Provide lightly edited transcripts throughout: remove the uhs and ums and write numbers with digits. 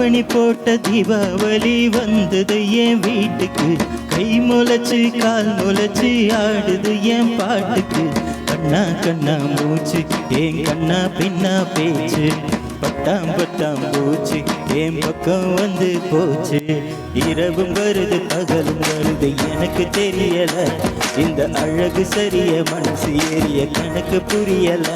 தாவணி போட்ட தீபாவளி வந்தது என் வீட்டுக்கு. கை முளைச்சு கால் முளைச்சு ஆடுது என் பாட்டுக்கு. கண்ணா கண்ணா மூச்சு ஏன் கண்ணா பின்னா பேச்சு. பட்டாம் பட்டாம் பூச்சி என் பக்கம் வந்து போச்சு. இரவும் வருது பகலும் வருது எனக்கு தெரியல. இந்த அழகு சரிய மனசு ஏறிய கணக்கு புரியல.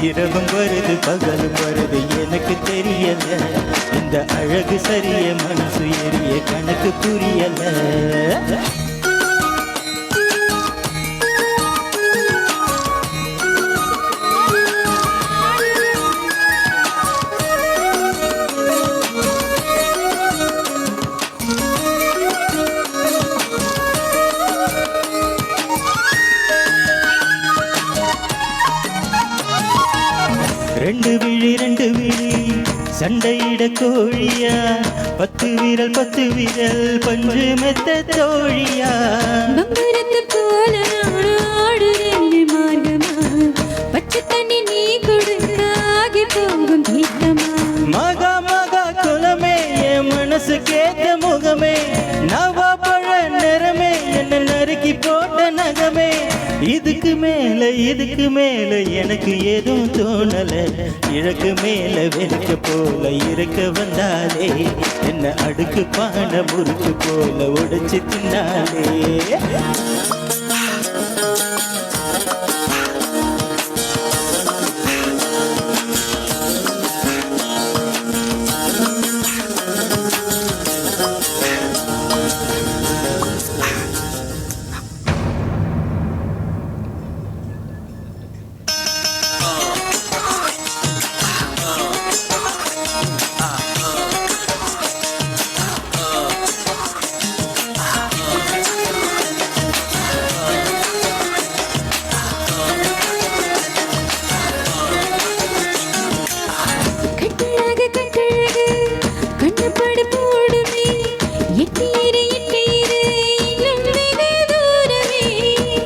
இரவும் வருது பகலும் வருது எனக்கு தெரியல. இந்த அழகு சரிய மனசு எரிய கணக்கு புரியல. ரெண்டு விழி சண்டையிட கோழியா. 10 விரல் பஞ்சு மெத்த தோழியா. போல ஆடுறேன் மார்கமா. பச்சை தண்ணி நீ கொடுத்தாகி போகும் தீர்த்தமா. மகா மகா குலமே என் மனசு கேட்ட முகமே. நவா பழ நிறமே என்ன நறுக்கி போட்ட நகமே. இதுக்கு மேல எனக்கு எதுவும் தோணல. இழக்கு மேல வெறுக்க போல இருக்க வந்தாலே. என்ன அடுக்கு பான முறுக்கு போல உடைச்சு தின்னாலே.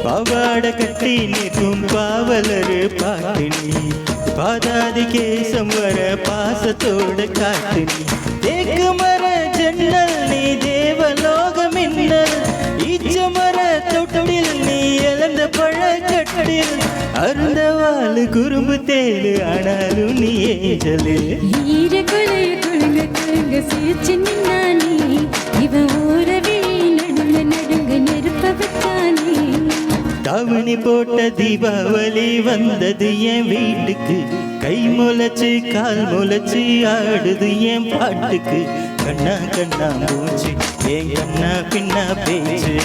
பாவாட கட்டி நிற்கும் பாவலரு பாட்டினி. பாதாதி கேசம் வர பாசத்தோட காட்டினி. தேக்கு மர ஜன்னல் நீ தேவலோக மின்னல். ஈச்சமர தொட்டில் நீ இழந்த பழக்கட்டில். அருந்த வாழு குறும்பு தேடு ஆனாலும் நீ ஏஞ்சலு. ஈர கொலைய கொழுங்க கொழுங்க சிரிச்சு நின்னானே. இவன் ஓர விழி நடுங்க நெருப்ப வச்சானே. தாவணி போட்ட தீபாவளி வந்தது என் வீட்டுக்கு. கை முளைச்சு கால் முளைச்சு ஆடுது என் பாட்டுக்கு. கண்ணா கண்ணா மூச்சு ஏன் கண்ணா பின்னா பேச்சு.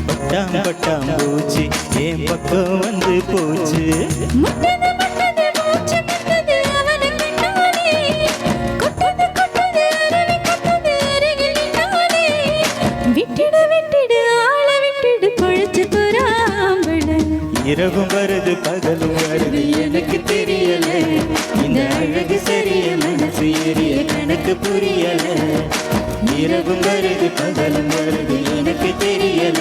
பட்டாம் பட்டாம் பூச்சி என் பக்கம் வந்து போச்சு. இரவும் வருது பகலும் வருது எனக்கு தெரியல. இந்த அழகு சரிய மனசு எரிய கணக்கு புரியல. இரவும் வருது பகலும் வருது எனக்கு தெரியல.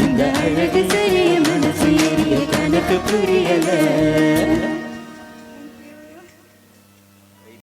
இந்த அழகு சரிய மனசு எரிய கணக்கு புரியல.